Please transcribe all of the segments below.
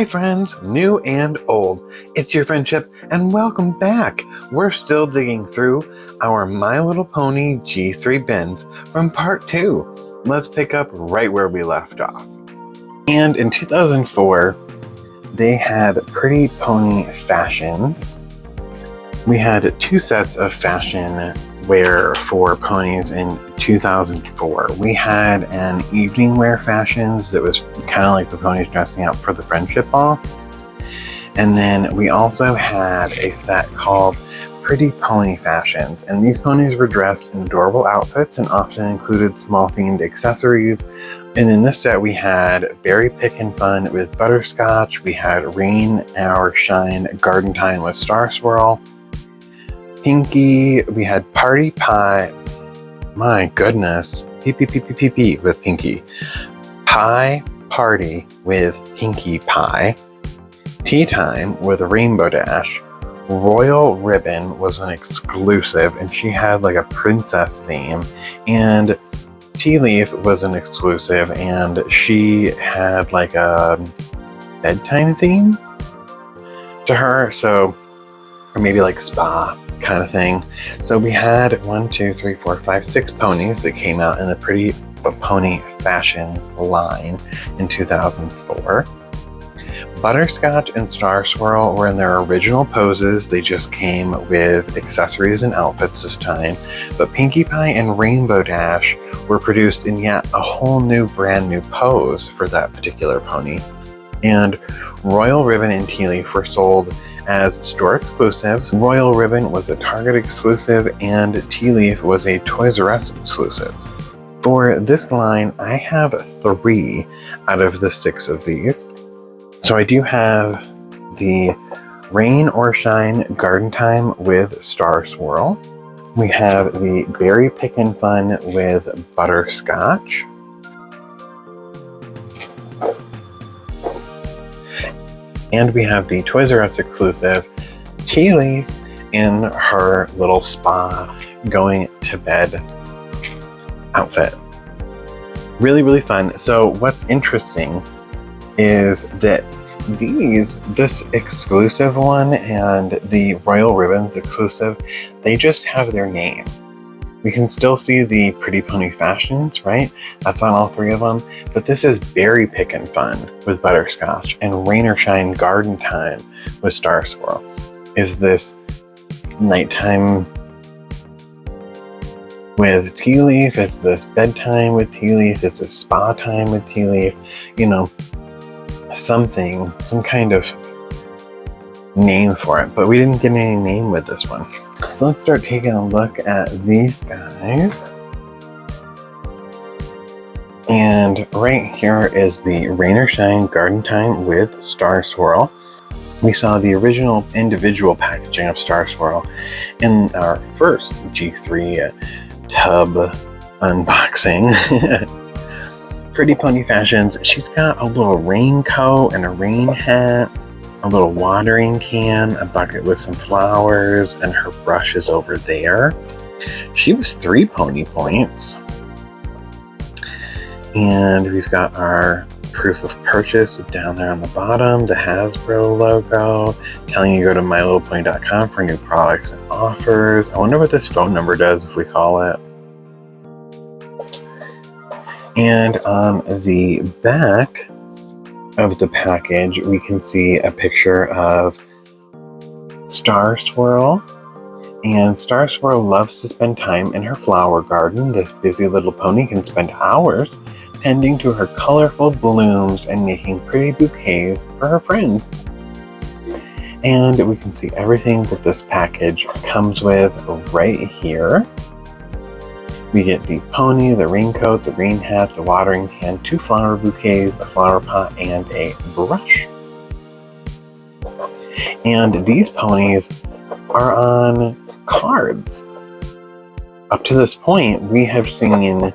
Hi friends, new and old. It's your FriendCHIP and welcome back. We're still digging through our My Little Pony G3 bins from part 2. Let's pick up right where we left off. And in 2004, they had Pretty Pony fashions. We had 2 sets of fashion wear for ponies in 2004. We had an evening wear fashions that was kind of like the ponies dressing up for the FriendCHIP ball. And then we also had a set called Pretty Pony Fashions, and these ponies were dressed in adorable outfits and often included small themed accessories. And in this set we had Berry Pickin' Fun with Butterscotch, we had Rain or Shine Garden Time with Star Swirl, Pinky, we had Party Pie, my goodness, P with Pinky, Pie Party with Pinkie Pie, Tea Time with Rainbow Dash, Royal Ribbon was an exclusive and she had like a princess theme, and Tea Leaf was an exclusive and she had like a bedtime theme to her, so, or maybe like spa kind of thing. So we had 6 ponies that came out in the Pretty Pony Fashions line in 2004. Butterscotch and Star Swirl were in their original poses. They just came with accessories and outfits this time. But Pinkie Pie and Rainbow Dash were produced in yet a whole new brand new pose for that particular pony. And Royal Ribbon and Tea Leaf were sold as store exclusives. Royal Ribbon was a Target exclusive and Tea Leaf was a Toys R Us exclusive. For this line, I have 3 out of the 6 of these. So I do have the Rain or Shine Garden Time with Star Swirl. We have the Berry Pickin' Fun with Butterscotch. And we have the Toys R Us exclusive Tea Leaf in her little spa going to bed outfit. Really, really fun. So what's interesting is that this exclusive one and the Royal Ribbons exclusive, they just have their name. We can still see the Pretty Pony Fashions, right? That's on all 3 of them. But this is Berry Pickin' Fun with Butterscotch and Rain or Shine Garden Time with Star Swirl. Is this nighttime with Tea Leaf? Is this bedtime with Tea Leaf? Is this spa time with Tea Leaf? You know, some kind of name for it, but we didn't get any name with this one. So let's start taking a look at these guys. And right here is the Rain or Shine Garden Time with Star Swirl. We saw the original individual packaging of Star Swirl in our first G3 tub unboxing. Pretty Pony Fashions, she's got a little raincoat and a rain hat, a little watering can, a bucket with some flowers, and her brush is over there. She was 3 pony points. And we've got our proof of purchase down there on the bottom, the Hasbro logo, telling you to go to mylittlepony.com for new products and offers. I wonder what this phone number does if we call it. And on the back of the package, we can see a picture of Star Swirl. And Star Swirl loves to spend time in her flower garden. This busy little pony can spend hours tending to her colorful blooms and making pretty bouquets for her friends. And we can see everything that this package comes with right here. We get the pony, the raincoat, the rain hat, the watering can, 2 flower bouquets, a flower pot, and a brush. And these ponies are on cards. Up to this point, we have seen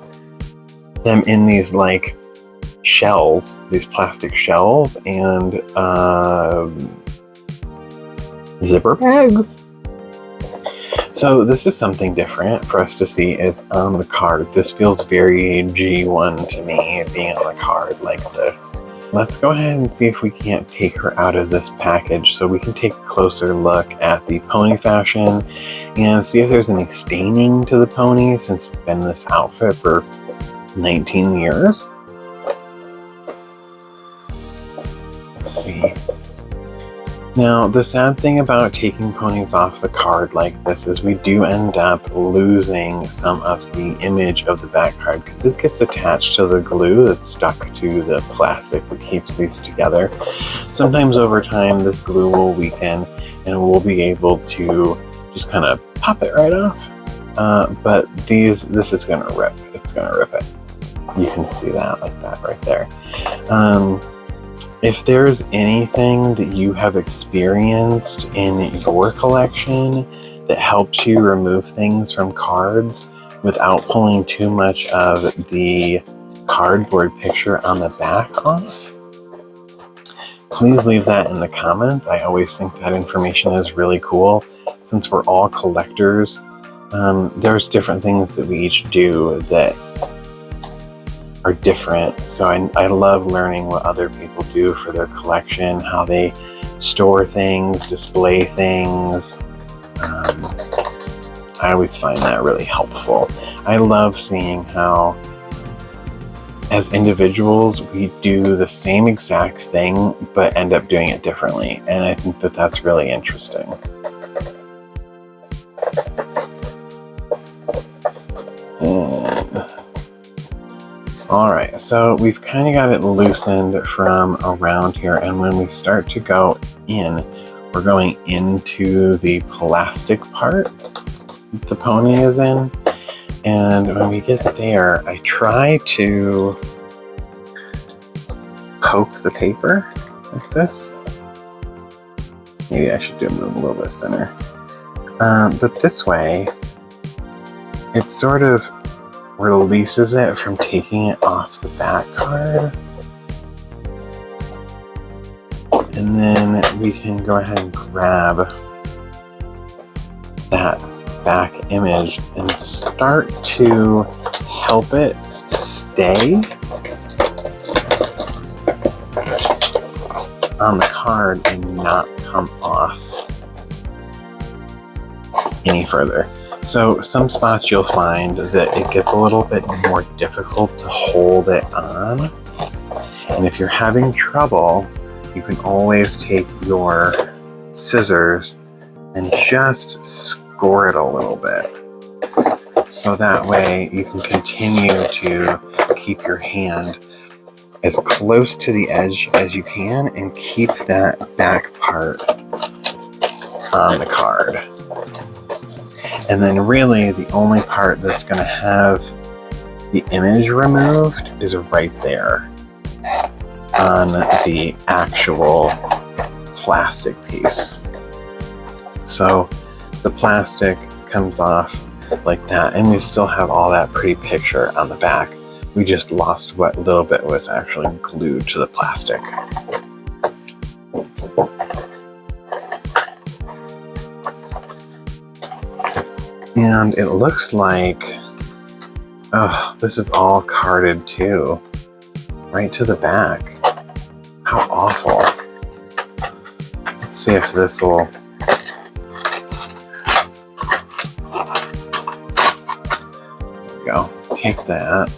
them in these like shells, these plastic shells, and zipper bags. So this is something different for us to see is on the card. This feels very G1 to me, being on a card like this. let's go ahead and see if we can't take her out of this package so we can take a closer look at the pony fashion and see if there's any staining to the pony since it's been in this outfit for 19 years. Let's see. Now, the sad thing about taking ponies off the card like this is we do end up losing some of the image of the back card because it gets attached to the glue that's stuck to the plastic that keeps these together. Sometimes over time, this glue will weaken and we'll be able to just kind of pop it right off. But this is going to rip. It's going to rip it. You can see that like that right there. If there's anything that you have experienced in your collection that helps you remove things from cards without pulling too much of the cardboard picture on the back off, please leave that in the comments. I always think that information is really cool. Since we're all collectors, there's different things that we each do that are different. So I love learning what other people do for their collection, how they store things, display things. I always find that really helpful. I love seeing how as individuals we do the same exact thing but end up doing it differently, and I think that that's really interesting. Alright, so we've kind of got it loosened from around here, and when we start to go in, we're going into the plastic part that the pony is in. And when we get there, I try to poke the paper like this. Maybe I should do them a little bit thinner. But this way, it sort of releases it from taking it off the back card. And then we can go ahead and grab that back image and start to help it stay on the card and not come off any further. So some spots you'll find that it gets a little bit more difficult to hold it on. And if you're having trouble, you can always take your scissors and just score it a little bit. So that way you can continue to keep your hand as close to the edge as you can and keep that back part on the card. And then really the only part that's going to have the image removed is right there on the actual plastic piece. So the plastic comes off like that, and we still have all that pretty picture on the back. We just lost what little bit was actually glued to the plastic. And it looks like, oh, this is all carded too, right to the back. How awful. Let's see if this will, there we go, take that.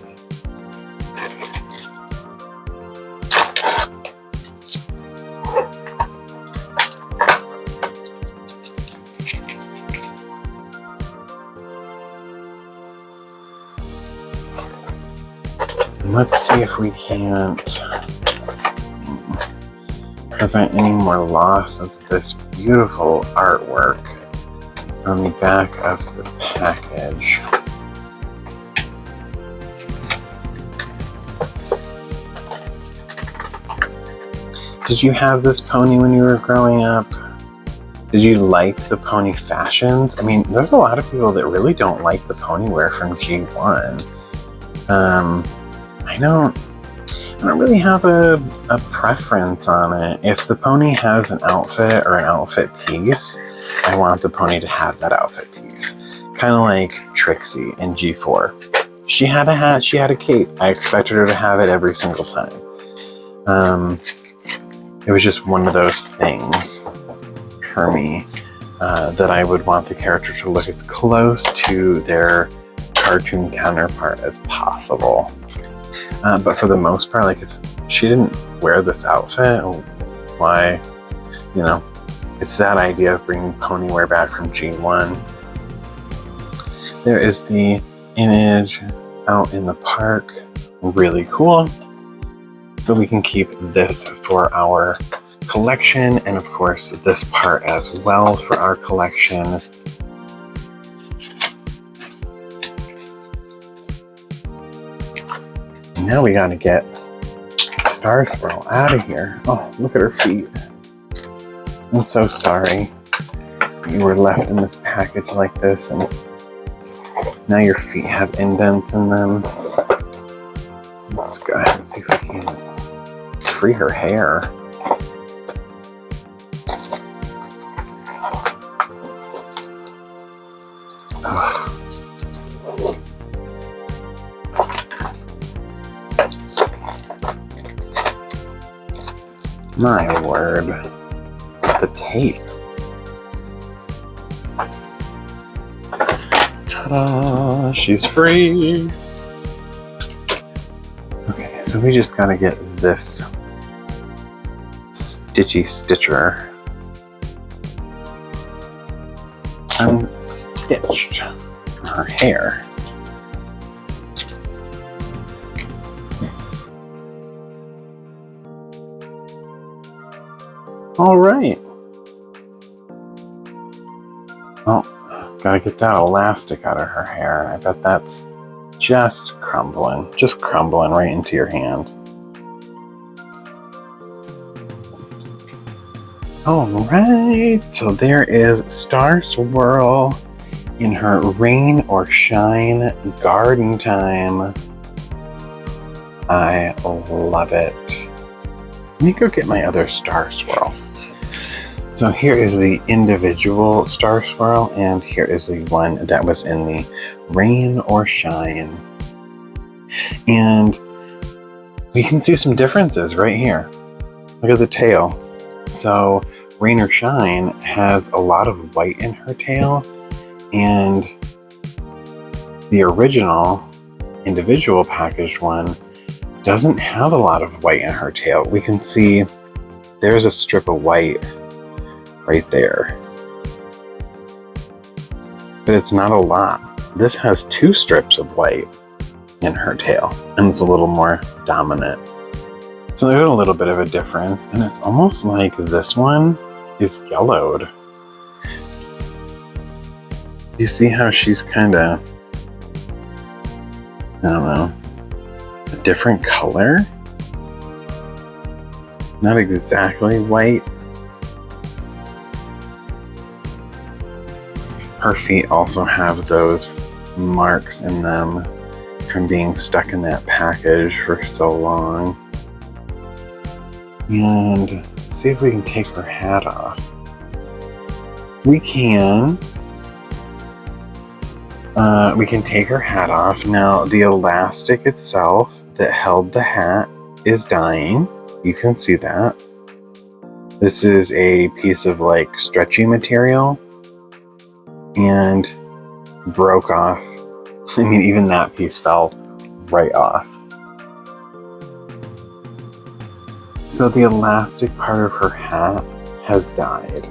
Let's see if we can't prevent any more loss of this beautiful artwork on the back of the package. Did you have this pony when you were growing up? Did you like the pony fashions? I mean, there's a lot of people that really don't like the pony wear from G1. I don't really have a preference on it. If the pony has an outfit or an outfit piece, I want the pony to have that outfit piece. Kind of like Trixie in G4. She had a hat, she had a cape. I expected her to have it every single time. It was just one of those things for me that I would want the character to look as close to their cartoon counterpart as possible. But for the most part, like if she didn't wear this outfit, why, you know, it's that idea of bringing pony wear back from G1. There is the image out in the park, really cool. So we can keep this for our collection, and of course this part as well for our collection. And now we gotta get Star Swirl out of here. Oh, look at her feet. I'm so sorry you were left in this package like this, and now your feet have indents in them. Let's go ahead and see if we can free her hair. Ugh. My word. The tape. Ta-da! She's free! Okay, so we just gotta get this stitchy stitcher unstitched from her hair. All right. Oh, gotta get that elastic out of her hair. I bet that's just crumbling right into your hand. All right, so there is Star Swirl in her Rain or Shine Garden Time. I love it. Let me go get my other Star Swirl. So here is the individual Star Swirl, and here is the one that was in the Rain or Shine. And we can see some differences right here. Look at the tail. So Rain or Shine has a lot of white in her tail, and the original individual packaged one doesn't have a lot of white in her tail. We can see there's a strip of white right there, but it's not a lot. This has 2 strips of white in her tail, and it's a little more dominant. So there's a little bit of a difference, and it's almost like this one is yellowed. You see how she's kind of, I don't know, a different color? Not exactly white. Her feet also have those marks in them from being stuck in that package for so long. And let's see if we can take her hat off. We can take her hat off. Now, the elastic itself that held the hat is dying. You can see that. This is a piece of like stretchy material and broke off. I mean, even that piece fell right off. So the elastic part of her hat has died.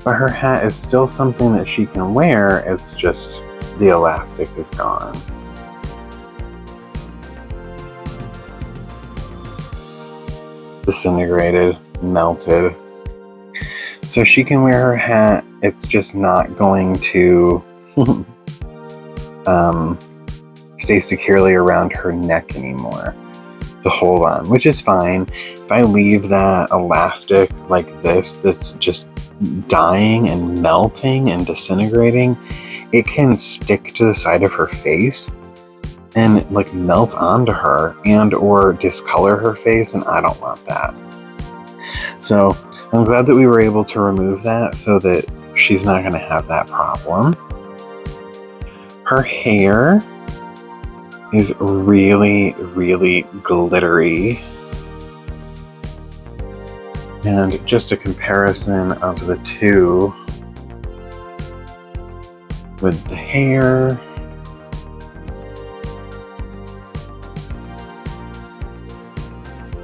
But her hat is still something that she can wear, it's just the elastic is gone. Disintegrated, melted. So she can wear her hat, it's just not going to stay securely around her neck anymore to hold on, which is fine. If I leave that elastic like this, that's just dying and melting and disintegrating, it can stick to the side of her face and like melt onto her and or discolor her face, and I don't want that. So I'm glad that we were able to remove that so that she's not going to have that problem. Her hair is really, really glittery. And just a comparison of the two with the hair.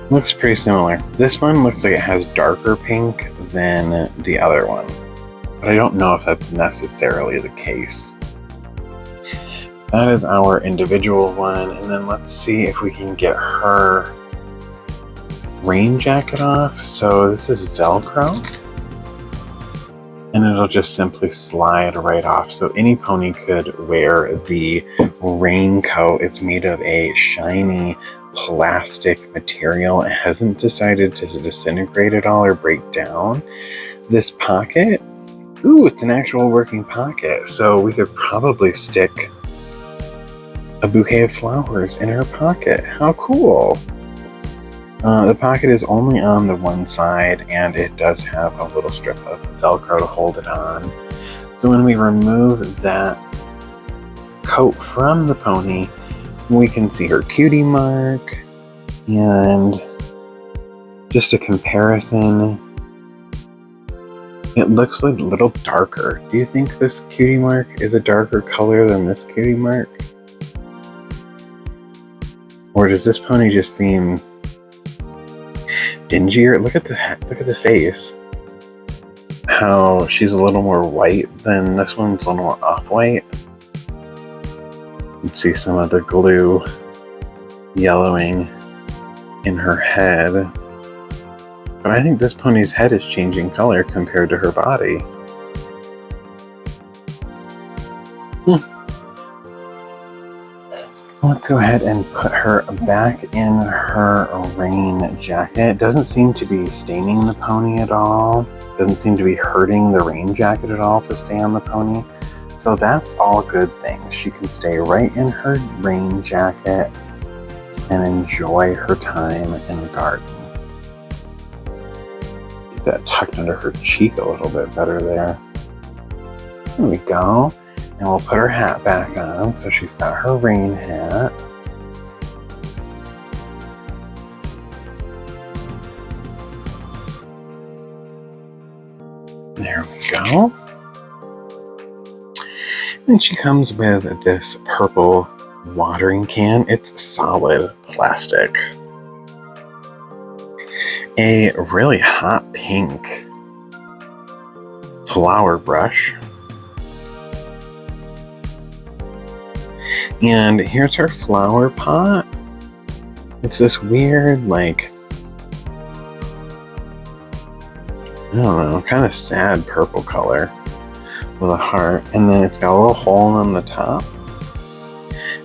Looks pretty similar. This one looks like it has darker pink than the other one, but I don't know if that's necessarily the case. That is our individual one, and then let's see if we can get her rain jacket off. So this is Velcro, and it'll just simply slide right off. So any pony could wear the raincoat. It's made of a shiny plastic material. It hasn't decided to disintegrate at all or break down. This pocket, ooh, it's an actual working pocket. So we could probably stick a bouquet of flowers in her pocket. How cool! The pocket is only on the one side, and it does have a little strip of Velcro to hold it on. So when we remove that coat from the pony, we can see her cutie mark, and just a comparison, it looks like a little darker. Do you think this cutie mark is a darker color than this cutie mark? Or does this pony just seem dingier? Look at the face. How she's a little more white than this one's a little more off-white. You can see some of the glue yellowing in her head. But I think this pony's head is changing color compared to her body. Let's go ahead and put her back in her rain jacket. It doesn't seem to be staining the pony at all. Doesn't seem to be hurting the rain jacket at all to stay on the pony. So that's all good things. She can stay right in her rain jacket and enjoy her time in the garden. Get that tucked under her cheek a little bit better there. There we go. And we'll put her hat back on. So she's got her rain hat. There we go. And she comes with this purple watering can. It's solid plastic. A really hot pink flower brush. And here's her flower pot. It's this weird, like, I don't know, kind of sad purple color with a heart. And then it's got a little hole on the top.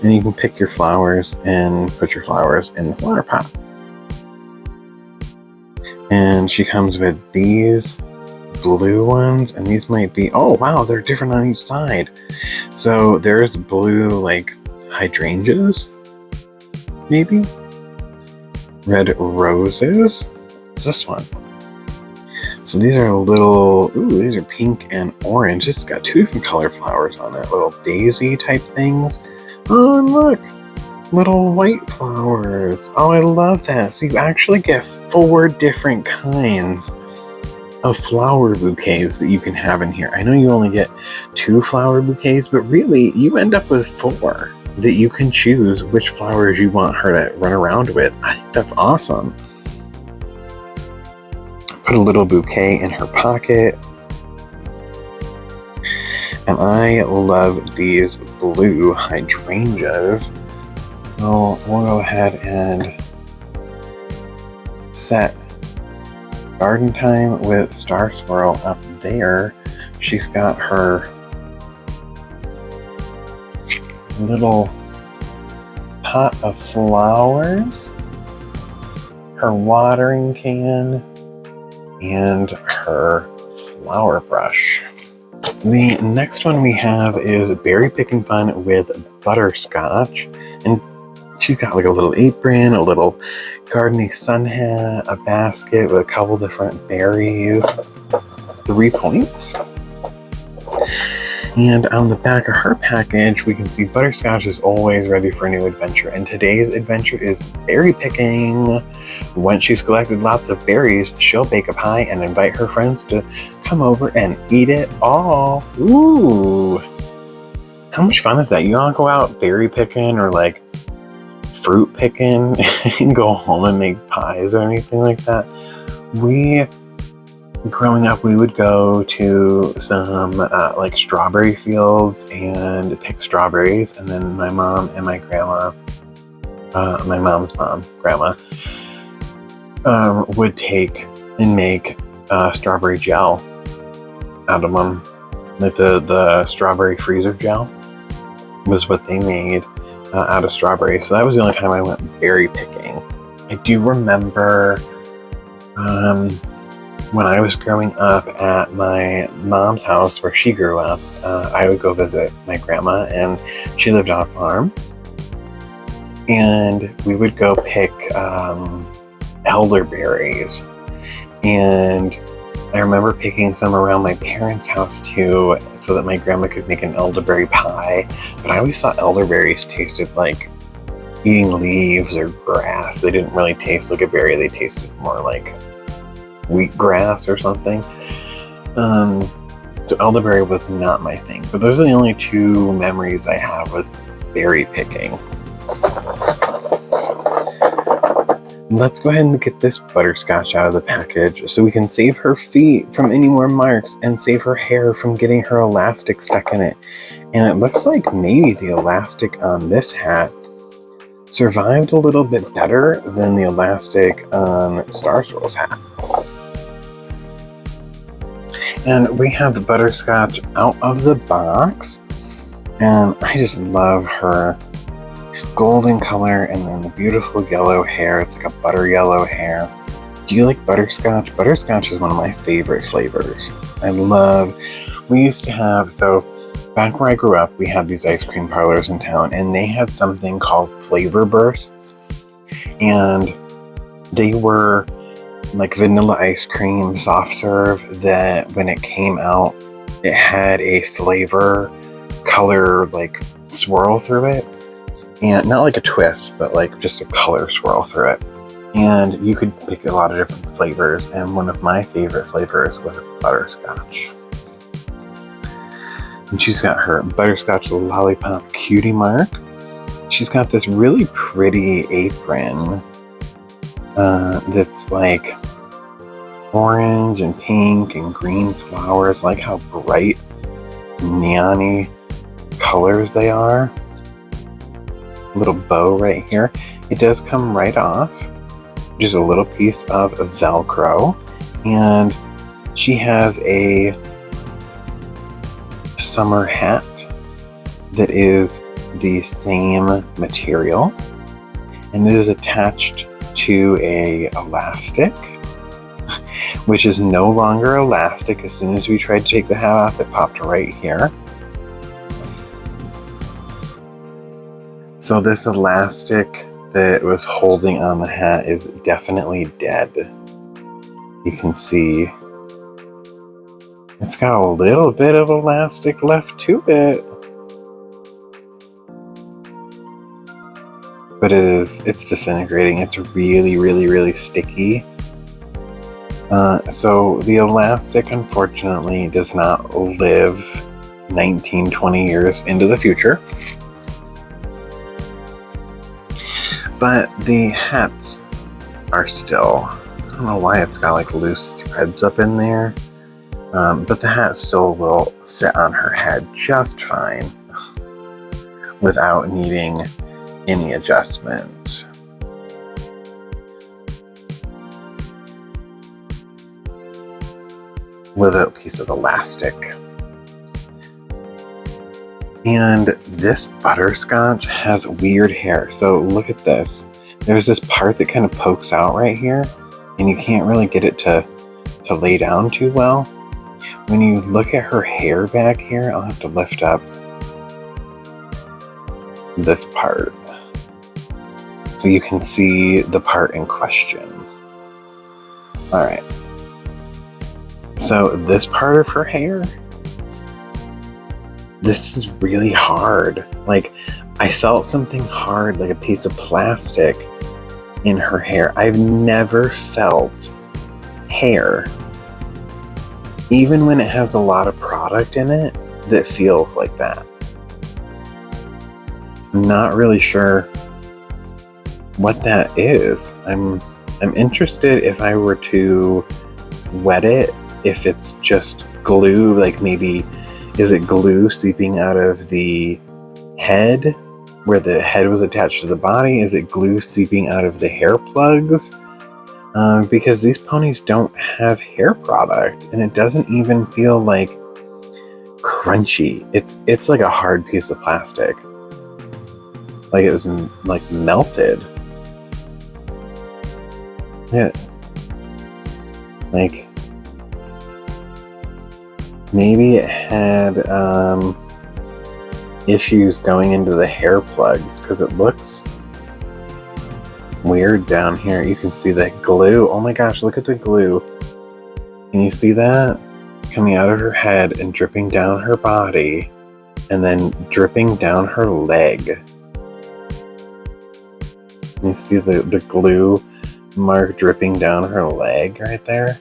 And you can pick your flowers and put your flowers in the flower pot. And she comes with these blue ones, and these might be, oh wow, they're different on each side. So there's blue, like, hydrangeas, maybe? Red roses. What's this one? So these are little, ooh, these are pink and orange. It's got two different color flowers on it, little daisy type things. Oh, and look, little white flowers. Oh, I love that. So you actually get 4 different kinds of flower bouquets that you can have in here. I know you only get 2 flower bouquets, but really you end up with 4 that you can choose which flowers you want her to run around with. I think that's awesome. Put a little bouquet in her pocket. And I love these blue hydrangeas. So we'll go ahead and set garden time with Star Swirl up there. She's got her little pot of flowers, her watering can, and her flower brush. The next one we have is Berry Picking Fun with Butterscotch, and she's got like a little apron, a little gardeny sun hat, a basket with a couple different berries, 3 points. And on the back of her package, we can see Butterscotch is always ready for a new adventure. And today's adventure is berry picking. Once she's collected lots of berries, she'll bake a pie and invite her friends to come over and eat it all. Ooh! How much fun is that? You want to go out berry picking or like fruit picking and go home and make pies or anything like that? Growing up, we would go to some like strawberry fields and pick strawberries, and then my mom and my grandma, my mom's mom, grandma, would take and make strawberry gel out of them. Like the strawberry freezer gel was what they made out of strawberries. So that was the only time I went berry picking. I do remember when I was growing up at my mom's house where she grew up, I would go visit my grandma, and she lived on a farm. And we would go pick elderberries. And I remember picking some around my parents' house too, so that my grandma could make an elderberry pie. But I always thought elderberries tasted like eating leaves or grass. They didn't really taste like a berry, they tasted more like wheatgrass or something. So elderberry was not my thing, but those are the only two memories I have with berry picking. Let's go ahead and get this Butterscotch out of the package so we can save her feet from any more marks and save her hair from getting her elastic stuck in it. And it looks like maybe the elastic on this hat survived a little bit better than the elastic on Star Swirl's hat. And we have the Butterscotch out of the box, and I just love her golden color and then the beautiful yellow hair. It's like a butter yellow hair. Do you like butterscotch? Butterscotch is one of my favorite flavors. We used to have, so back where I grew up, we had these ice cream parlors in town, and they had something called flavor bursts, and they were like vanilla ice cream soft serve that when it came out, it had a flavor color like swirl through it, and not like a twist, but like just a color swirl through it. And you could pick a lot of different flavors, and one of my favorite flavors was butterscotch. And she's got her Butterscotch Lollipop Cutie Mark. She's got this really pretty apron that's like orange and pink and green flowers. Like how bright neon-y colors they are. Little bow right here. It does come right off. Just a little piece of Velcro. And she has a summer hat that is the same material, and it is attached to a elastic, which is no longer elastic. As soon as we tried to take the hat off, it popped right here. So this elastic that was holding on the hat is definitely dead. You can see it's got a little bit of elastic left to it, but it's disintegrating. It's really, really, really sticky. So the elastic, unfortunately, does not live 19, 20 years into the future. But the hats are still, I don't know why it's got like loose threads up in there, but the hat still will sit on her head just fine without needing any adjustment. With a piece of elastic. And this Butterscotch has weird hair. So look at this. There's this part that kind of pokes out right here, and you can't really get it to lay down too well. When you look at her hair back here, I'll have to lift up this part so you can see the part in question. All right. So this part of her hair This is really hard. Like, I felt something hard, like a piece of plastic in her hair. I've never felt hair, even when it has a lot of product in it, that feels like that. I'm not really sure what that is. I'm interested if I were to wet it, if it's just glue, like maybe, is it glue seeping out of the head where the head was attached to the body? Is it glue seeping out of the hair plugs? Because these ponies don't have hair product, and it doesn't even feel like crunchy. It's like a hard piece of plastic, like it was like melted. Yeah, like maybe it had issues going into the hair plugs, because it looks weird down here. You can see that glue. Oh my gosh, look at the glue. Can you see that? Coming out of her head and dripping down her body, and then dripping down her leg. You see the glue mark dripping down her leg right there?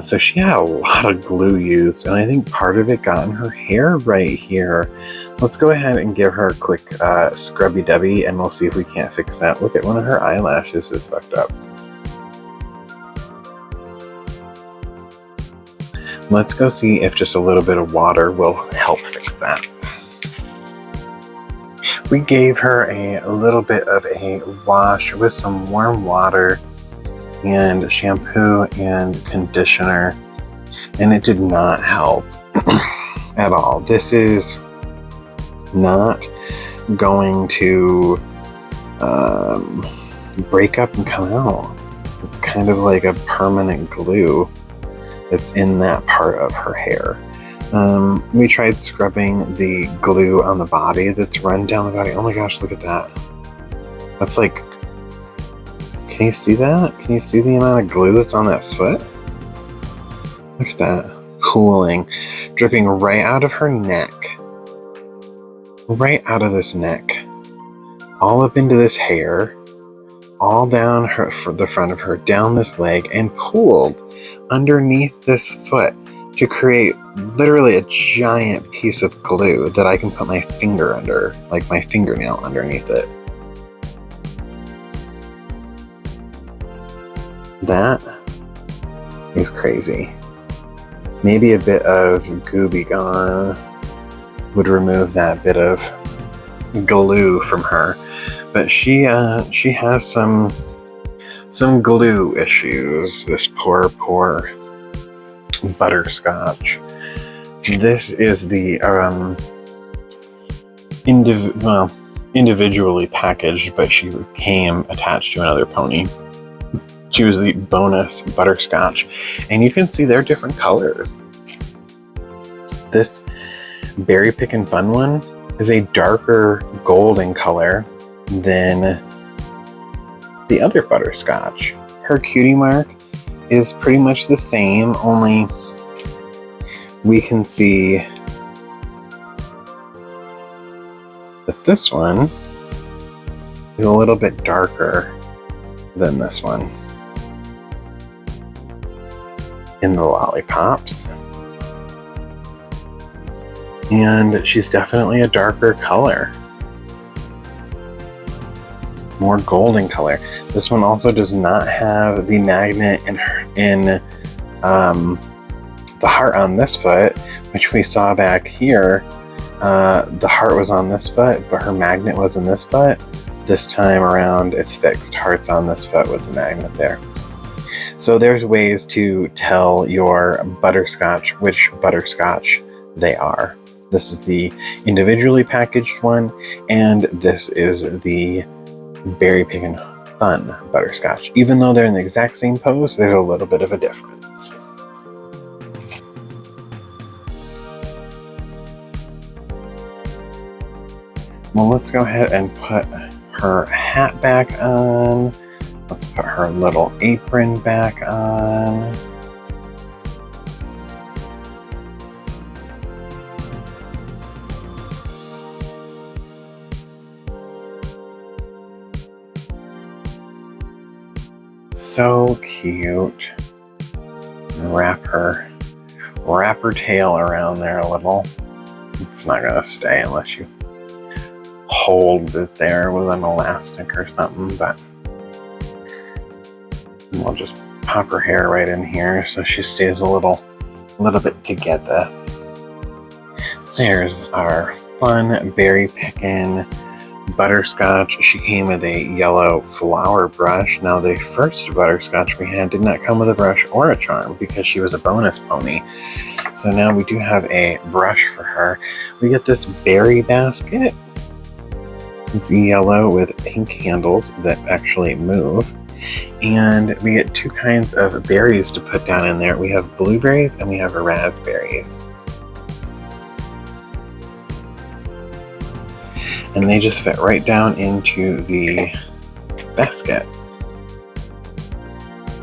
So she had a lot of glue used, and I think part of it got in her hair right here. Let's go ahead and give her a quick scrubby dubby, and we'll see if we can't fix that. Look at one of her eyelashes is fucked up. Let's go see if just a little bit of water will help fix that. We gave her a little bit of a wash with some warm water and shampoo and conditioner, and it did not help at all. This is not going to break up and come out. It's kind of like a permanent glue that's in that part of her hair. We tried scrubbing the glue on the body that's run down the body. Oh my gosh, look at that. That's like, can you see that? Can you see the amount of glue that's on that foot? Look at that. Pooling, dripping right out of her neck. Right out of this neck. All up into this hair. All down her, the front of her, down this leg, and pooled underneath this foot to create literally a giant piece of glue that I can put my finger under, like my fingernail underneath it. That is crazy. Maybe a bit of Gooby Gone would remove that bit of glue from her, but she has some glue issues. This poor Butterscotch. This is the individually packaged, but she came attached to another pony. She was the bonus Butterscotch, and you can see they're different colors. This Berry Pickin' Fun one is a darker golden color than the other Butterscotch. Her cutie mark is pretty much the same, only we can see that this one is a little bit darker than this one in the lollipops. And she's definitely a darker color. More golden color. This one also does not have the magnet in the heart on this foot, which we saw back here. The heart was on this foot, but her magnet was in this foot. This time around, it's fixed. Heart's on this foot with the magnet there. So there's ways to tell your Butterscotch which Butterscotch they are. This is the individually packaged one, and this is the Berry Pickin' Fun Butterscotch. Even though they're in the exact same pose, there's a little bit of a difference. Well, let's go ahead and put her hat back on. Let's put her little apron back on. so cute. Wrap her tail around there a little. It's not gonna stay unless you hold it there with an elastic or something, but we'll just pop her hair right in here so she stays a little bit together. There's our fun berry picking Butterscotch. She came with a yellow flower brush. Now the first Butterscotch we had did not come with a brush or a charm because she was a bonus pony. So now we do have a brush for her. We get this berry basket. It's yellow with pink handles that actually move. And we get two kinds of berries to put down in there. We have blueberries and we have raspberries. And they just fit right down into the basket.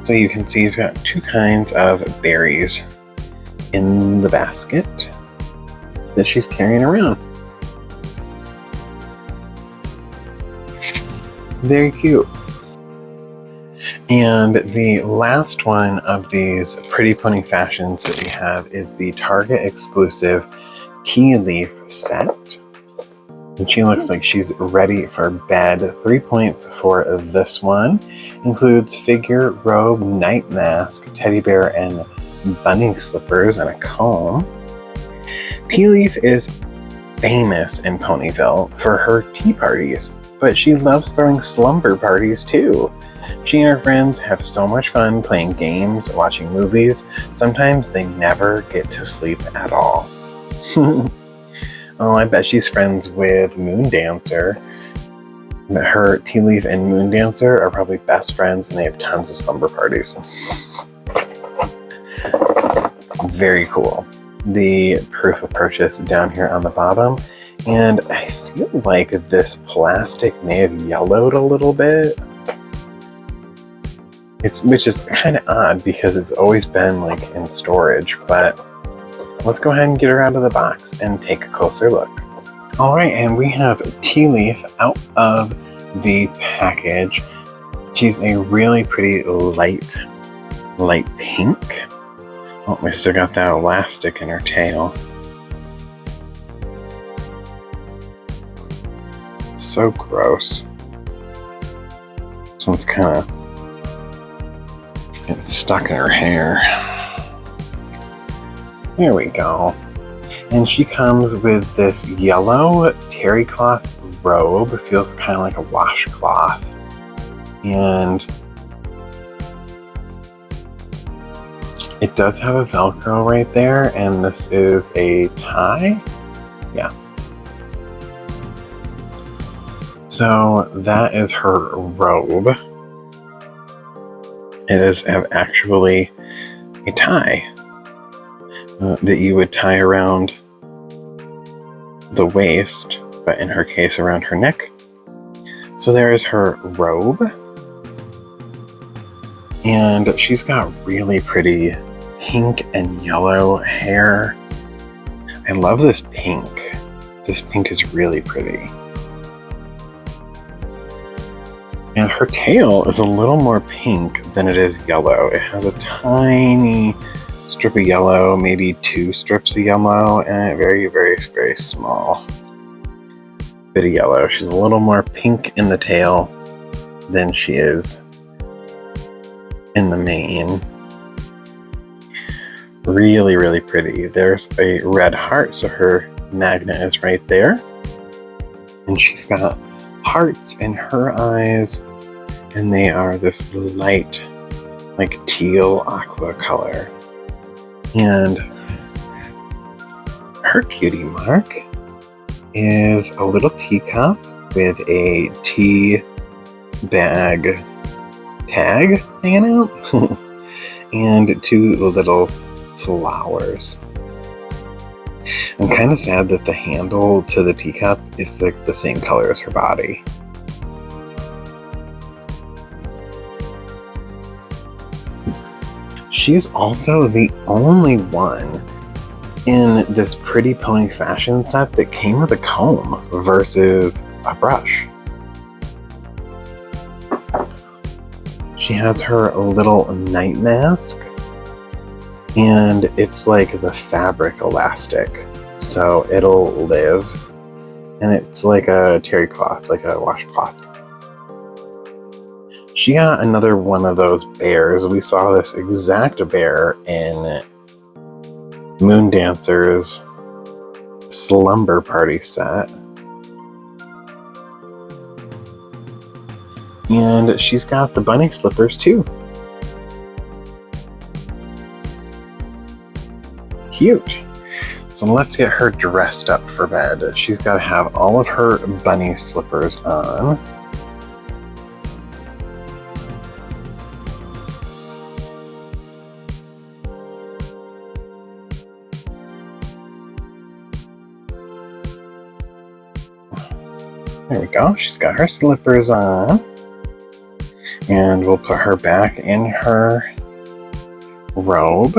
So you can see you've got two kinds of berries in the basket that she's carrying around. Very cute. And the last one of these Pretty Pony fashions that we have is the Target exclusive Tea Leaf set. And she looks like she's ready for bed. 3 points for this one. Includes figure, robe, night mask, teddy bear, and bunny slippers, and a comb. Tea Leaf is famous in Ponyville for her tea parties, but she loves throwing slumber parties too. She and her friends have so much fun playing games, watching movies. Sometimes they never get to sleep at all. Oh, I bet she's friends with Moon Dancer. Her, Tea Leaf, and Moon Dancer are probably best friends, and they have tons of slumber parties. Very cool. The proof of purchase down here on the bottom. And I feel like this plastic may have yellowed a little bit. Which is kind of odd because it's always been like in storage, but let's go ahead and get her out of the box and take a closer look. All right, and we have Tea Leaf out of the package. She's a really pretty light pink. Oh, we still got that elastic in her tail. It's so gross. This one's kind of getting stuck in her hair. Here we go. And she comes with this yellow terry cloth robe. It feels kind of like a washcloth. And it does have a Velcro right there. And this is a tie. Yeah. So that is her robe. It is actually a tie that you would tie around the waist, but in her case around her neck. So there is her robe. And she's got really pretty pink and yellow hair. I love this pink. This pink is really pretty. And her tail is a little more pink than it is yellow. It has a tiny strip of yellow, maybe 2 strips of yellow, and a very, very, very small bit of yellow. She's a little more pink in the tail than she is in the mane. Really, really pretty. There's a red heart, so her magnet is right there. And she's got hearts in her eyes, and they are this light, like teal aqua color. And her cutie mark is a little teacup with a tea bag tag hanging out and 2 little flowers. I'm kind of sad that the handle to the teacup is like the same color as her body. She's also the only one in this Pretty Pony fashion set that came with a comb versus a brush. She has her little night mask, and it's like the fabric elastic, so it'll live. And it's like a terry cloth, like a washcloth. She got another one of those bears. We saw this exact bear in Moon Dancer's Slumber Party set. And she's got the bunny slippers too. Cute. So let's get her dressed up for bed. She's got to have all of her bunny slippers on. There we go. She's got her slippers on. And we'll put her back in her robe.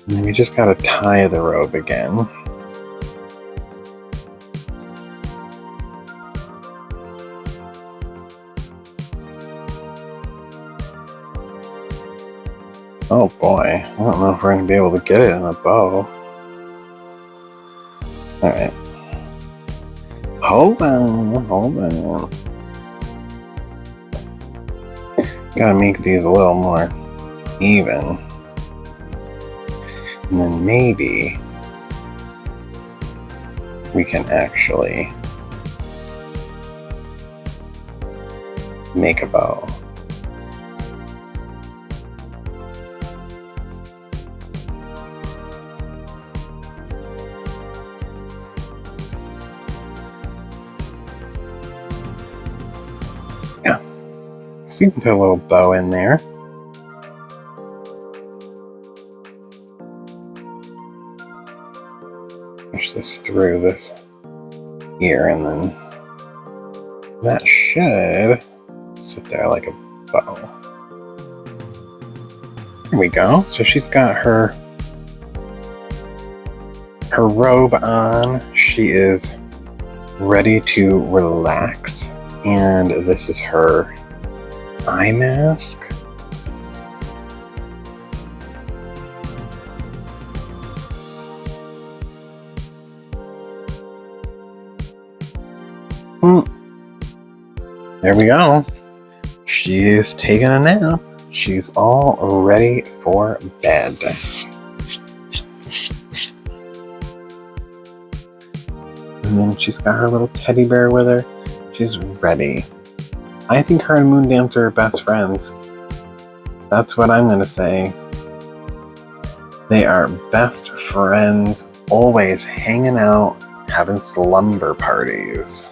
And then we just gotta tie the robe again. Oh boy, I don't know if we're gonna be able to get it in a bow. Alright. Hold on. Gotta make these a little more even. And then maybe we can actually make a bow. Yeah. So you can put a little bow in there. Push this through this ear, and then that should sit there like a bow. There we go. So she's got her robe on. She is ready to relax, and this is her eye mask. There we go. She's taking a nap. She's all ready for bed. And then she's got her little teddy bear with her. She's ready. I think her and Moon Dancer are best friends. That's what I'm going to say. They are best friends, always hanging out, having slumber parties.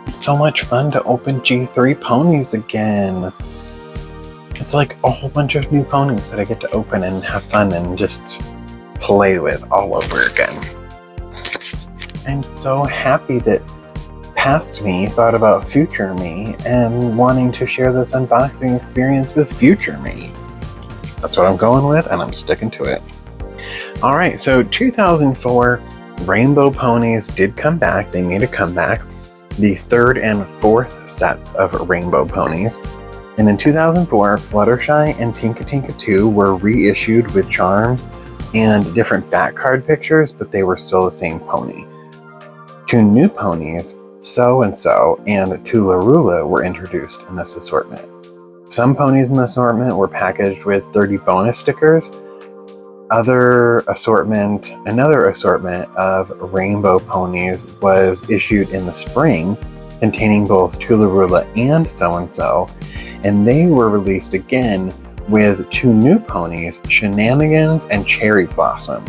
It's so much fun to open G3 ponies again. It's like a whole bunch of new ponies that I get to open and have fun and just play with all over again. I'm so happy that past me thought about future me and wanting to share this unboxing experience with future me. That's what I'm going with, and I'm sticking to it. Alright, so 2004 Rainbow Ponies did come back. They made a comeback. The third and fourth sets of Rainbow Ponies. And in 2004, Fluttershy and Tinka Tinka 2 were reissued with charms and different back card pictures, but they were still the same pony. 2 new ponies, So and So and Tularula, were introduced in this assortment. Some ponies in the assortment were packaged with 30 bonus stickers. Another assortment of rainbow ponies was issued in the spring, containing both Tularula and So and So, and they were released again with 2 new ponies, Shenanigans and Cherry Blossom.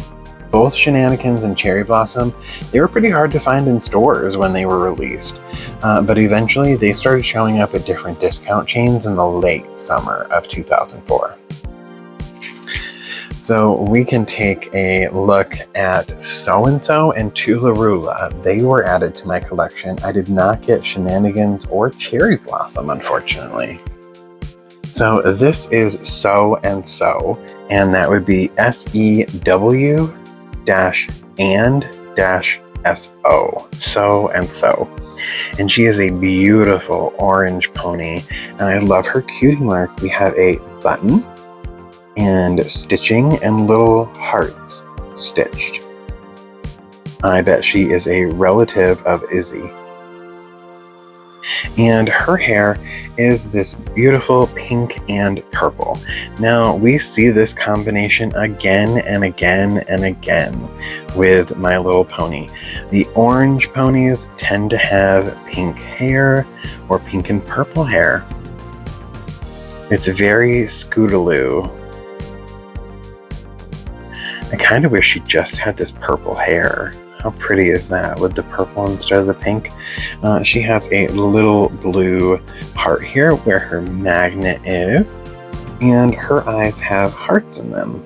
Both Shenanigans and Cherry Blossom, they were pretty hard to find in stores when they were released, but eventually they started showing up at different discount chains in the late summer of 2004. So we can take a look at So and So and Tularula. They were added to my collection. I did not get Shenanigans or Cherry Blossom, unfortunately. So this is So and So, and that would be SEW-and-SO. So and So. And she is a beautiful orange pony, and I love her cutie mark. We have a button and stitching and little hearts stitched. I bet she is a relative of Izzy. And her hair is this beautiful pink and purple. Now, we see this combination again and again and again with My Little Pony. The orange ponies tend to have pink hair or pink and purple hair. It's very Scootaloo. I kind of wish she just had this purple hair. How pretty is that with the purple instead of the pink? She has a little blue heart here where her magnet is, and her eyes have hearts in them.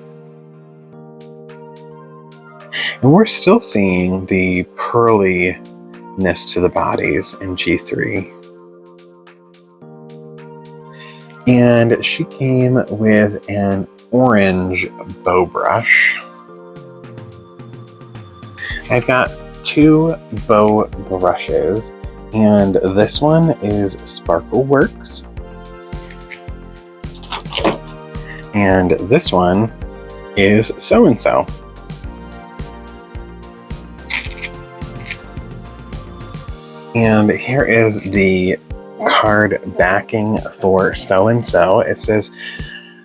And we're still seeing the pearliness to the bodies in G3. And she came with an orange bow brush. I've got two bow brushes, and this one is Sparkle Works, and this one is So and So. And here is the card backing for So and So. It says,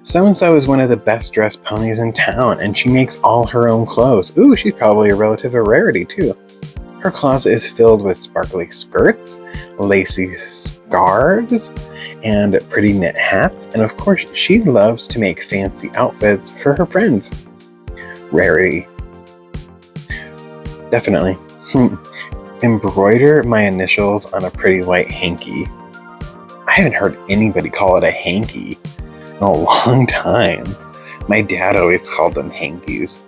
So and So is one of the best dressed ponies in town, and she makes all her own clothes. Ooh, she's probably a relative of Rarity, too. Her closet is filled with sparkly skirts, lacy scarves, and pretty knit hats. And of course, she loves to make fancy outfits for her friends. Rarity. Definitely. Embroider my initials on a pretty white hanky. I haven't heard anybody call it a hanky in a long time. My dad always called them hankies.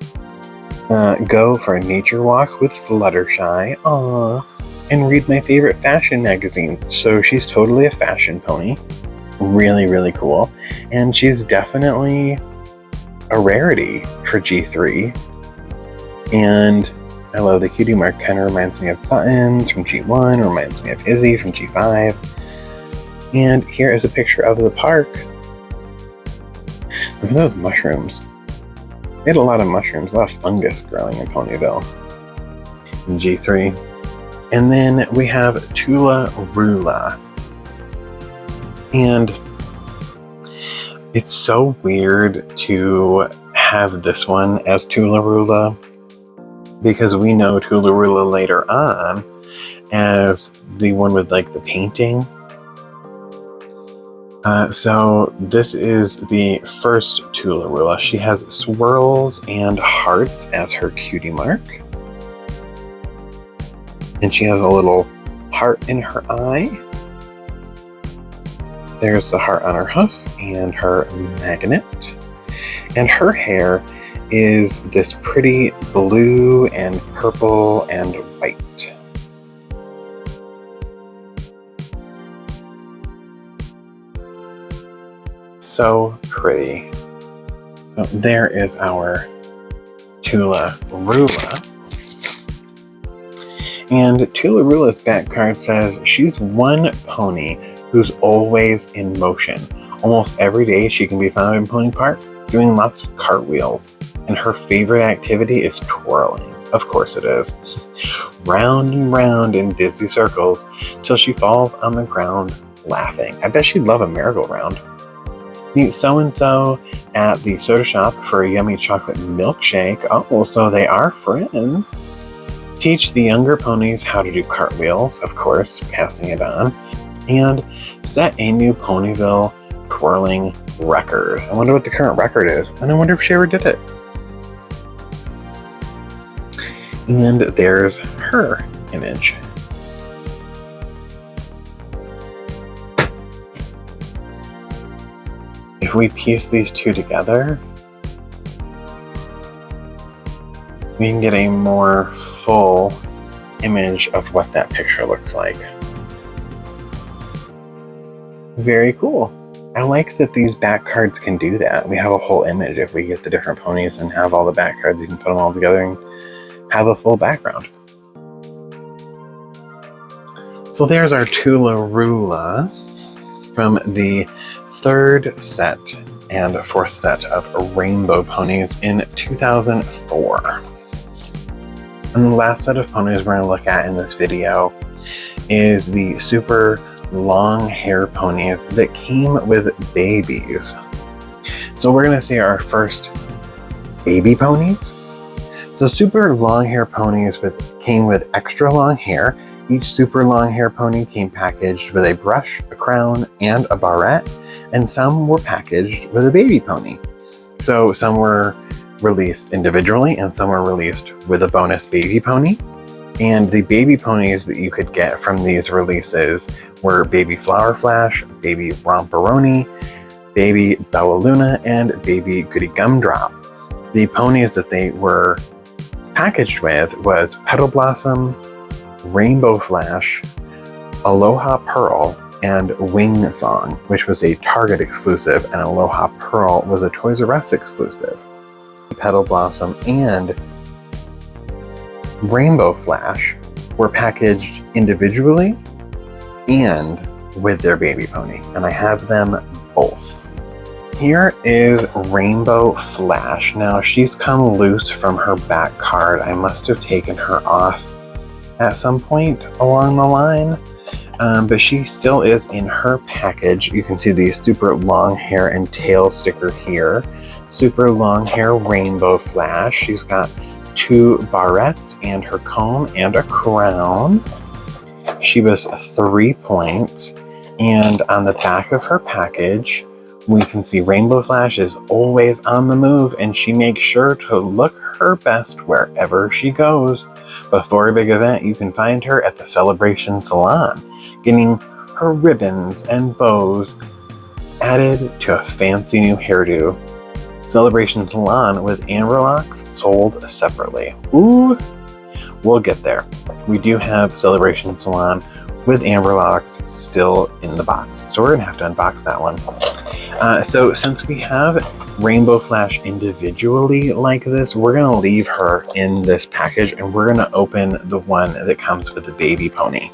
Go for a nature walk with Fluttershy. Aww. And read my favorite fashion magazine. So she's totally a fashion pony. Really, really cool. And she's definitely a rarity for G3. And I love the cutie mark. Kind of reminds me of Buttons from G1. Reminds me of Izzy from G5. And here is a picture of the park. Look at those mushrooms. They had a lot of mushrooms, a lot of fungus growing in Ponyville. In G3. And then we have Tula Rula. And it's so weird to have this one as Tula Rula, because we know Tula Rula later on as the one with like the painting. So this is the first Tula Rula. She has swirls and hearts as her cutie mark. And she has a little heart in her eye. There's the heart on her hoof and her magnet. And her hair is this pretty blue and purple and white. So pretty. So there is our Tula Rula. And Tula Rula's back card says she's one pony who's always in motion. Almost every day she can be found in Pony Park doing lots of cartwheels. And her favorite activity is twirling. Of course it is. Round and round in dizzy circles till she falls on the ground laughing. I bet she'd love a merry-go-round. Meet So-and-So at the soda shop for a yummy chocolate milkshake. Oh, so they are friends. Teach the younger ponies how to do cartwheels, of course, passing it on. And set a new Ponyville twirling record. I wonder what the current record is. And I wonder if she ever did it. And there's her image. If we piece these two together, we can get a more full image of what that picture looks like. Very cool. I like that these back cards can do that. We have a whole image if we get the different ponies and have all the back cards. You can put them all together and have a full background. So there's our Tularula from the third set and fourth set of rainbow ponies in 2004. And the last set of ponies we're going to look at in this video is the super long hair ponies that came with babies. So we're going to see our first baby ponies. So super long hair ponies came with extra long hair. Each super long hair pony came packaged with a brush, a crown, and a barrette, and some were packaged with a baby pony. So some were released individually and some were released with a bonus baby pony. And the baby ponies that you could get from these releases were Baby Flower Flash, Baby Romperoni, Baby Bella Luna, and Baby Goody Gumdrop. The ponies that they were packaged with was Petal Blossom, Rainbow Flash, Aloha Pearl, and Wing Song, which was a Target exclusive, and Aloha Pearl was a Toys R Us exclusive. Petal Blossom and Rainbow Flash were packaged individually and with their baby pony, and I have them both. Here is Rainbow Flash. Now she's come loose from her back card. I must have taken her off at some point along the line, but she still is in her package. You can see the super long hair and tail sticker here. Super long hair Rainbow Flash. She's got 2 barrettes and her comb and a crown. She was 3 points, and on the back of her package we can see Rainbow Flash is always on the move, and she makes sure to look her best wherever she goes. Before a big event, you can find her at the Celebration Salon, getting her ribbons and bows added to a fancy new hairdo. Celebration Salon with amber locks sold separately. Ooh, we'll get there. We do have Celebration Salon with amber locks still in the box, so we're gonna have to unbox that one. So since we have Rainbow Flash individually like this, we're gonna leave her in this package and we're gonna open the one that comes with the baby pony.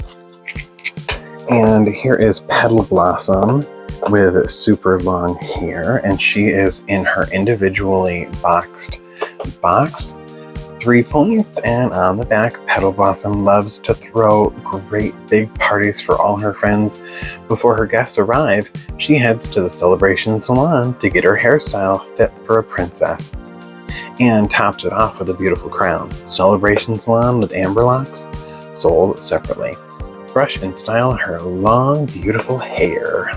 And here is Petal Blossom with super long hair, and she is in her individually boxed box. 3 points, and on the back, Petal Blossom loves to throw great big parties for all her friends. Before her guests arrive, she heads to the Celebration Salon to get her hairstyle fit for a princess, and tops it off with a beautiful crown. Celebration Salon with amber locks, sold separately. Brush and style her long, beautiful hair.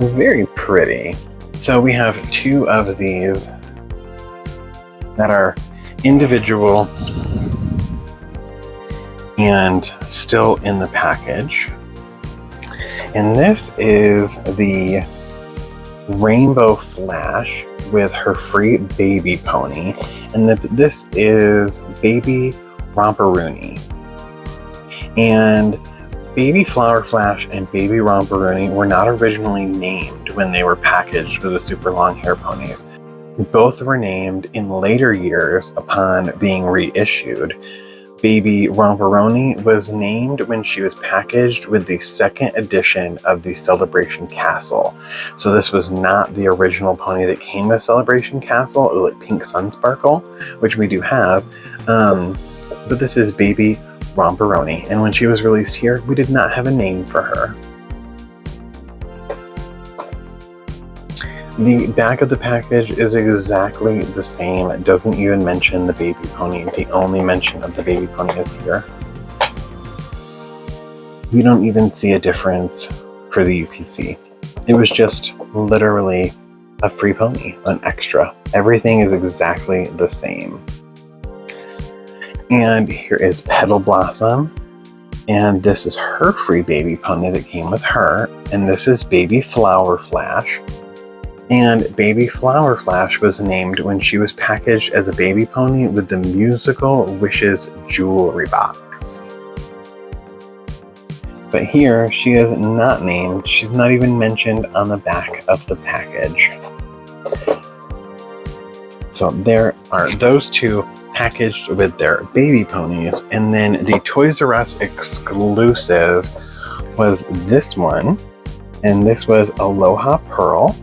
Very pretty. So we have 2 of these that are individual and still in the package. And this is the Rainbow Flash with her free baby pony. And this is Baby Romperoni. And Baby Flower Flash and Baby Romperoni were not originally named when they were packaged with the super long hair ponies. Both were named in later years upon being reissued. Baby Romperoni was named when she was packaged with the 2nd edition of the Celebration Castle. So this was not the original pony that came with Celebration Castle. It was like Pink Sunsparkle, which we do have. But this is Baby Romperoni, and when she was released here, we did not have a name for her. The back of the package is exactly the same. It doesn't even mention the baby pony. The only mention of the baby pony is here. We don't even see a difference for the UPC. It was just literally a free pony, an extra. Everything is exactly the same. And here is Petal Blossom, and this is her free baby pony that came with her, and this is Baby Flower Flash. And Baby Flower Flash was named when she was packaged as a baby pony with the Musical Wishes jewelry box. But here, she is not named. She's not even mentioned on the back of the package. So there are those two packaged with their baby ponies. And then the Toys R Us exclusive was this one. And this was Aloha Pearl.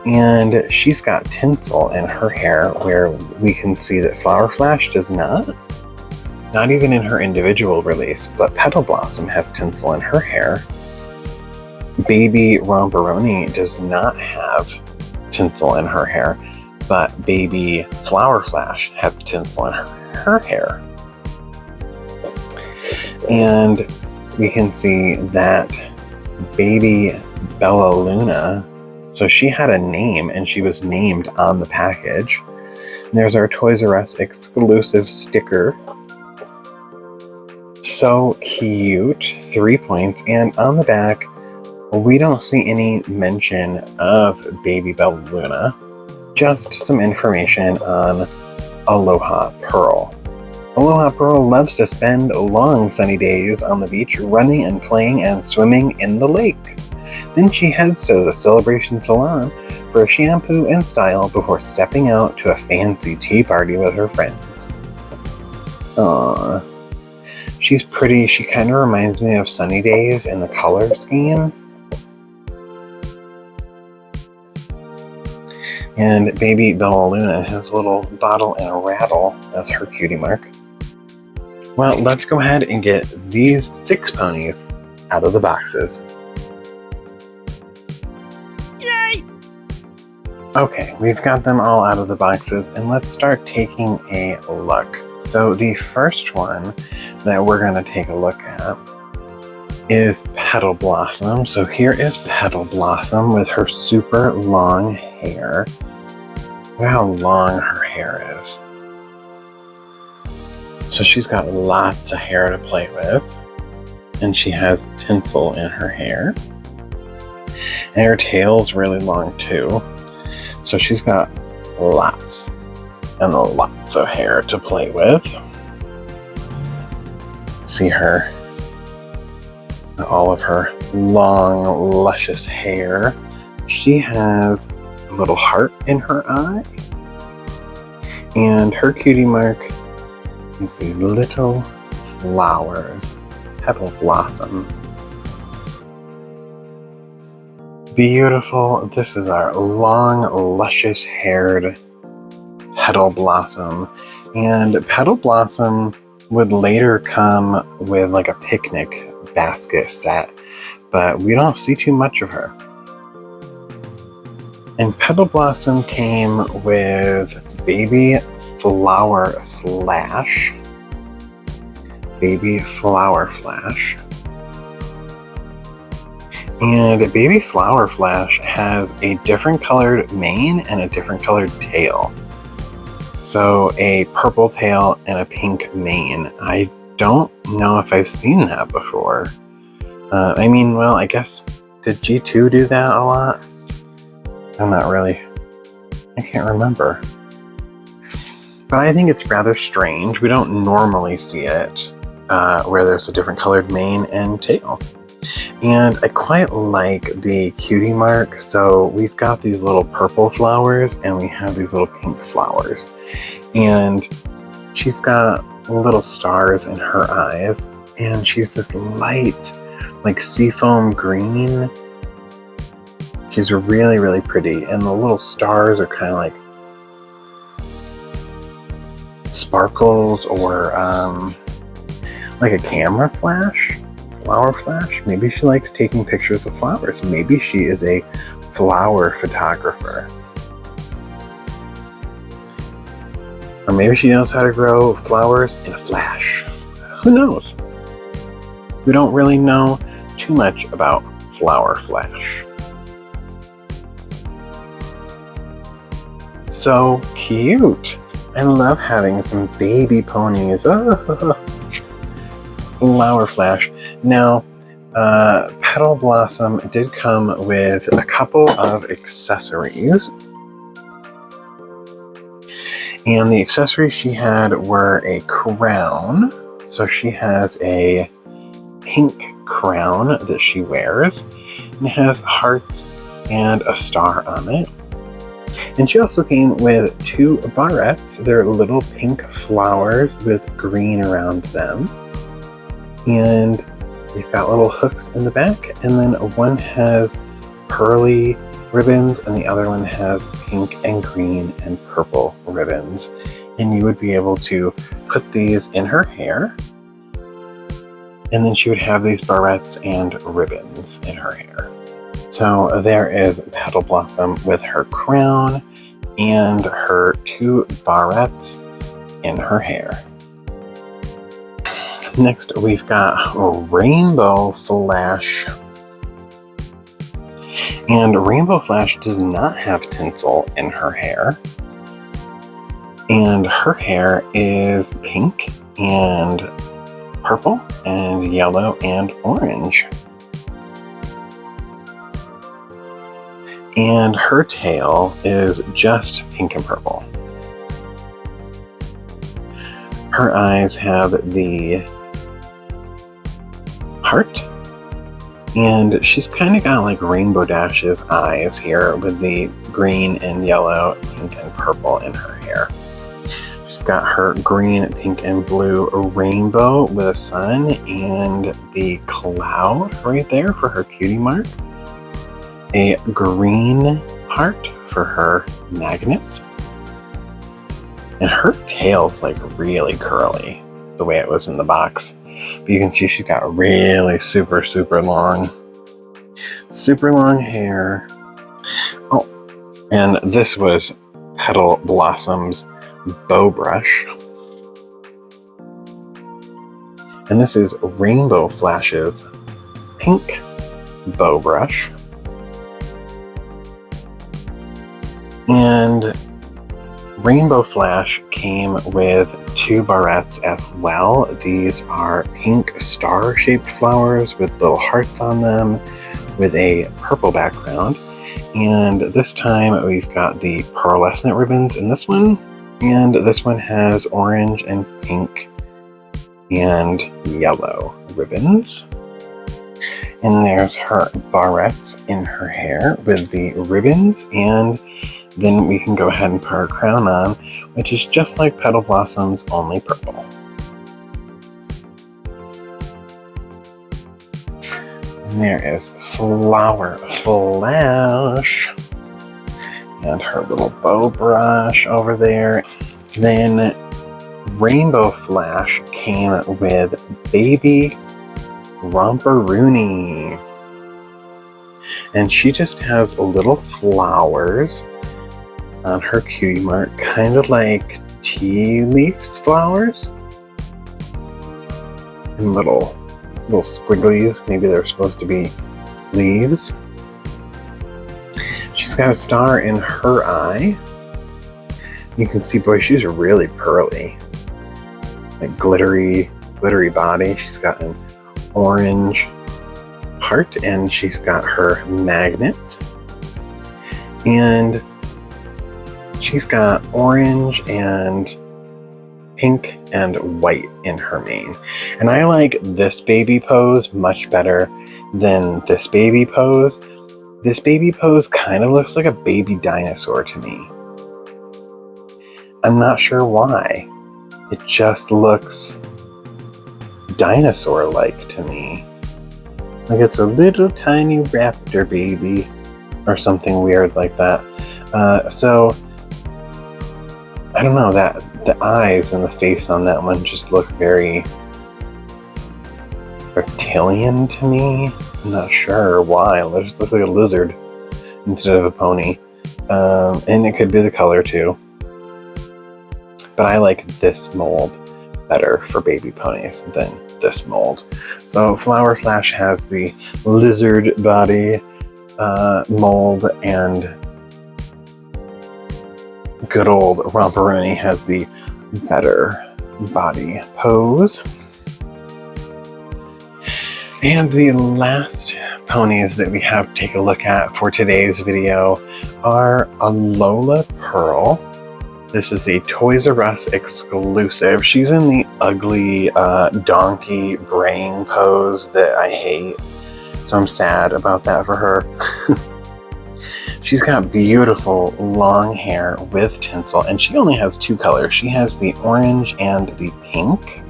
And she's got tinsel in her hair, where we can see that Flower Flash does not. Not even in her individual release, but Petal Blossom has tinsel in her hair. Baby Romperoni does not have tinsel in her hair, but Baby Flower Flash has tinsel in her hair. And we can see that Baby Bella Luna, so she had a name and she was named on the package. And there's our Toys R Us exclusive sticker. So cute, 3 points. And on the back, we don't see any mention of Baby Bella Luna, just some information on Aloha Pearl. Aloha Pearl loves to spend long sunny days on the beach running and playing and swimming in the lake. Then she heads to the Celebration Salon for a shampoo and style before stepping out to a fancy tea party with her friends. Aww. She's pretty. She kind of reminds me of Sunny Days in the color scheme. And Baby Bella Luna has a little bottle and a rattle as her cutie mark. Well, let's go ahead and get these 6 ponies out of the boxes. Yay! Okay, we've got them all out of the boxes, and let's start taking a look. So the first one that we're going to take a look at is Petal Blossom. So here is Petal Blossom with her super long hair. Look at how long her hair is. So she's got lots of hair to play with. And she has tinsel in her hair. And her tail's really long too. So she's got lots and lots of hair to play with. See her, all of her long, luscious hair. She has a little heart in her eye. And her cutie mark is the little flowers, Petal Blossom. Beautiful. This is our long, luscious haired Petal Blossom. And Petal Blossom would later come with like a picnic basket set, but we don't see too much of her. And Petal Blossom came with Baby Flower Flash. Baby Flower Flash. And Baby Flower Flash has a different colored mane and a different colored tail. So a purple tail and a pink mane. I don't know if I've seen that before. I mean, well, I guess, did G2 do that a lot? I'm not really, I can't remember. But I think it's rather strange. We don't normally see it where there's a different colored mane and tail. And I quite like the cutie mark. So we've got these little purple flowers and we have these little pink flowers. And she's got little stars in her eyes. And she's this light, like seafoam green. She's really, really pretty. And the little stars are kind of like sparkles or like a camera flash. Flower flash. Maybe she likes taking pictures of flowers. Maybe she is a flower photographer. Or maybe she knows how to grow flowers in a flash. Who knows? We don't really know too much about Flower Flash. So cute. I love having some baby ponies. Flower Flash. Now, Petal Blossom did come with a couple of accessories. And the accessories she had were a crown. So she has a pink crown that she wears, and it has hearts and a star on it. And she also came with 2 barrettes. They're little pink flowers with green around them. And you've got little hooks in the back, and then one has pearly ribbons and the other one has pink and green and purple ribbons. And you would be able to put these in her hair, and then she would have these barrettes and ribbons in her hair. So there is Petal Blossom with her crown and her 2 barrettes in her hair. Next, we've got Rainbow Flash. And Rainbow Flash does not have tinsel in her hair. And her hair is pink and purple and yellow and orange. And her tail is just pink and purple. Her eyes have the heart, and she's kind of got like Rainbow Dash's eyes here with the green and yellow, pink and purple in her hair. She's got her green, pink, and blue rainbow with a sun and the cloud right there for her cutie mark. A green heart for her magnet. And her tail's like really curly, the way it was in the box. But you can see she's got really super long hair. Oh, and this was Petal Blossom's bow brush. And this is Rainbow Flash's pink bow brush. And Rainbow Flash came with 2 barrettes as well. These are pink star-shaped flowers with little hearts on them with a purple background. And this time we've got the pearlescent ribbons in this one. And this one has orange and pink and yellow ribbons. And there's her barrettes in her hair with the ribbons, and then we can go ahead and put her crown on, which is just like Petal Blossom's, only purple. And there is Flower Flash and her little bow brush over there. Then Rainbow Flash came with Baby Romperoonie. And she just has little flowers on her cutie mark, kind of like tea leaves flowers. And little squigglies, maybe they're supposed to be leaves. She's got a star in her eye. You can see, boy, she's really pearly. Like glittery body. She's got an orange heart, and she's got her magnet. And she's got orange and pink and white in her mane. And I like this baby pose much better than this baby pose. This baby pose kind of looks like a baby dinosaur to me. I'm not sure why. It just looks dinosaur-like to me. Like it's a little tiny raptor baby or something weird like that. So I don't know, that the eyes and the face on that one just look very reptilian to me. I'm not sure why. It just looks like a lizard instead of a pony. And it could be the color too. But I like this mold better for baby ponies than this mold. So Flower Flash has the lizard body mold, and good old Romperoonie has the better body pose. And the last ponies that we have to take a look at for today's video are a Lola Pearl. This is a Toys R Us exclusive. She's in the ugly donkey braying pose that I hate. So I'm sad about that for her. She's got beautiful long hair with tinsel, and she only has two colors. She has the orange and the pink.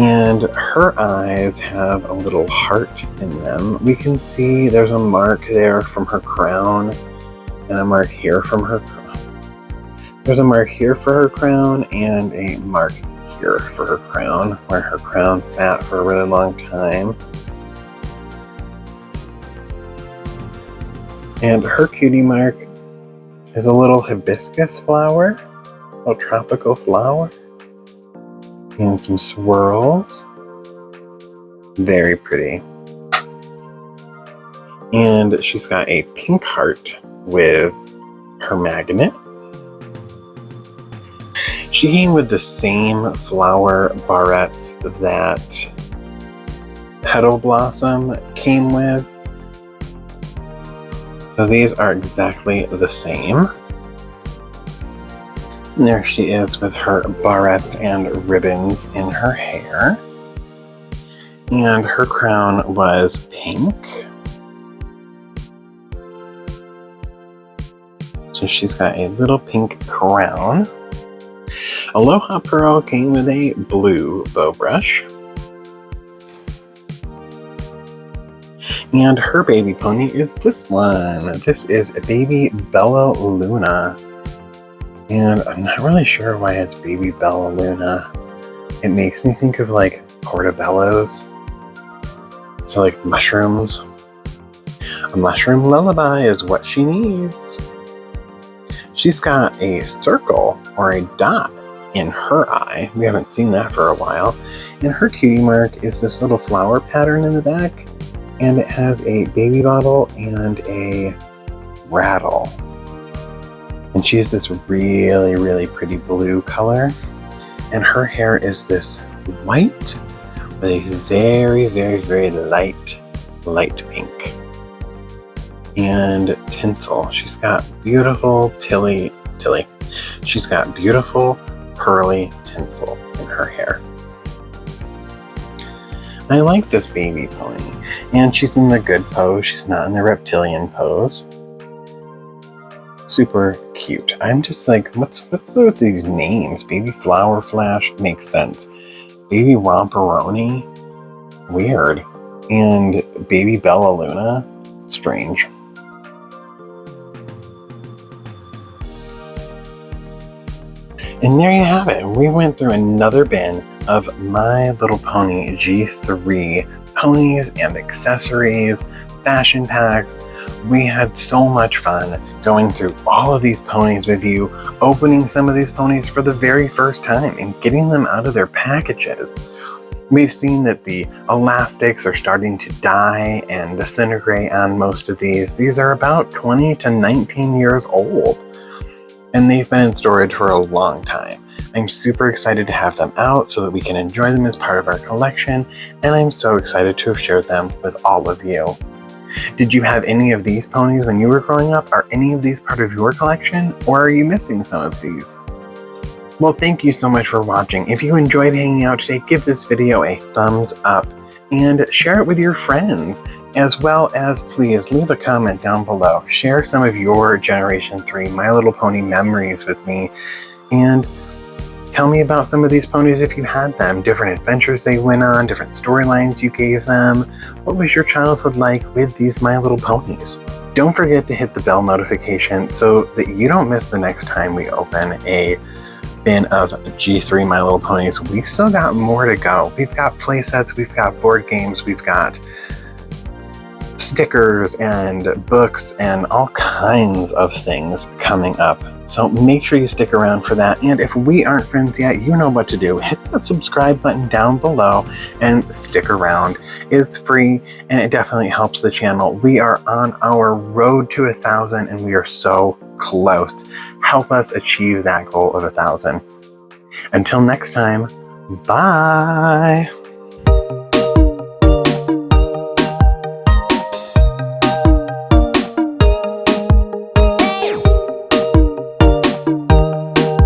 And her eyes have a little heart in them. We can see there's a mark there from her crown, and a mark here from her crown. There's a mark here for her crown, and a mark here for her crown, where her crown sat for a really long time. And her cutie mark is a little hibiscus flower, a little tropical flower, and some swirls. Very pretty. And she's got a pink heart with her magnet. She came with the same flower barrettes that Petal Blossom came with. So these are exactly the same. And there she is with her barrettes and ribbons in her hair. And her crown was pink. So she's got a little pink crown. Aloha Pearl came with a blue bow brush. And her baby pony is this one. This is baby Bella Luna. And I'm not really sure why it's baby Bella Luna. It makes me think of like portobellos. So like mushrooms. A mushroom lullaby is what she needs. She's got a circle or a dot in her eye. We haven't seen that for a while. And her cutie mark is this little flower pattern in the back. And it has a baby bottle and a rattle. And she has this really, really pretty blue color. And her hair is this white with a very, very, very light pink. And tinsel. She's got beautiful Tilly. She's got beautiful pearly tinsel in her hair. I like this baby pony. And she's in the good pose. She's not in the reptilian pose. Super cute. I'm just like, what's with these names? Baby Flower Flash makes sense. Baby Romperoni, weird. And Baby Bella Luna, strange. And there you have it. We went through another bin of My Little Pony G3 ponies and accessories, fashion packs. We had so much fun going through all of these ponies with you, opening some of these ponies for the very first time and getting them out of their packages. We've seen that the elastics are starting to die and disintegrate on most of these. These are about 20 to 19 years old, and they've been in storage for a long time. I'm super excited to have them out so that we can enjoy them as part of our collection, and I'm so excited to have shared them with all of you. Did you have any of these ponies when you were growing up? Are any of these part of your collection, or are you missing some of these? Well, thank you so much for watching. If you enjoyed hanging out today, give this video a thumbs up and share it with your friends, as well as please leave a comment down below. Share some of your Generation 3 My Little Pony memories with me, and tell me about some of these ponies if you had them, different adventures they went on, different storylines you gave them. What was your childhood like with these My Little Ponies? Don't forget to hit the bell notification so that you don't miss the next time we open a bin of G3 My Little Ponies. We still got more to go. We've got play sets, we've got board games, we've got stickers and books and all kinds of things coming up. So make sure you stick around for that. And if we aren't friends yet, you know what to do. Hit that subscribe button down below and stick around. It's free and it definitely helps the channel. We are on our road to 1,000 and we are so close. Help us achieve that goal of 1,000. Until next time, bye.